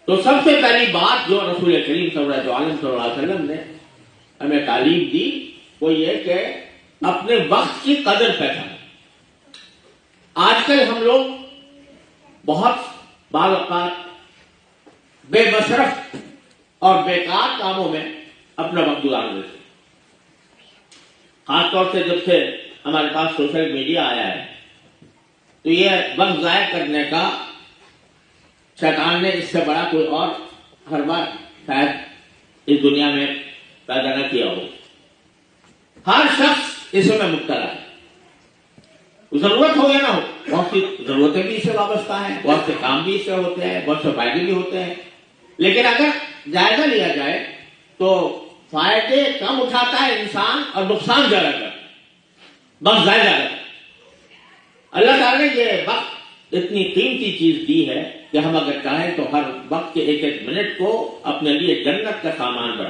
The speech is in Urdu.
تو سب سے پہلی بات جو رسول کریم صلی اللہ علیہ وسلم نے ہمیں تعلیم دی وہ یہ کہ اپنے وقت کی قدر پہچانے. آج کل ہم لوگ بہت بعض اوقات بے مصرف اور بیکار کاموں میں اپنا وقت گزار دیتے ہیں. خاص طور سے جب سے ہمارے پاس سوشل میڈیا آیا ہے تو یہ وقت ضائع کرنے کا شیطان نے اس سے بڑا کوئی اور ہر بار شاید اس دنیا میں پیدا نہ کیا ہو. ہر شخص اس میں مبتلا ہے. ضرورت ہو یا نہ ہو, بہت سی ضرورتیں بھی اس سے وابستہ ہیں, بہت سے کام بھی اس سے ہوتے ہیں, بہت سے فائدے بھی ہوتے ہیں. لیکن اگر جائزہ لیا جائے تو فائدے کم اٹھاتا ہے انسان اور نقصان زیادہ کرتا ہے, بس زیادہ کرتا ہے. اللہ تعالیٰ نے یہ وقت اتنی قیمتی چیز دی ہے کہ ہم اگر چاہیں تو ہر وقت کے ایک ایک منٹ کو اپنے لیے جنت کا سامان بنا.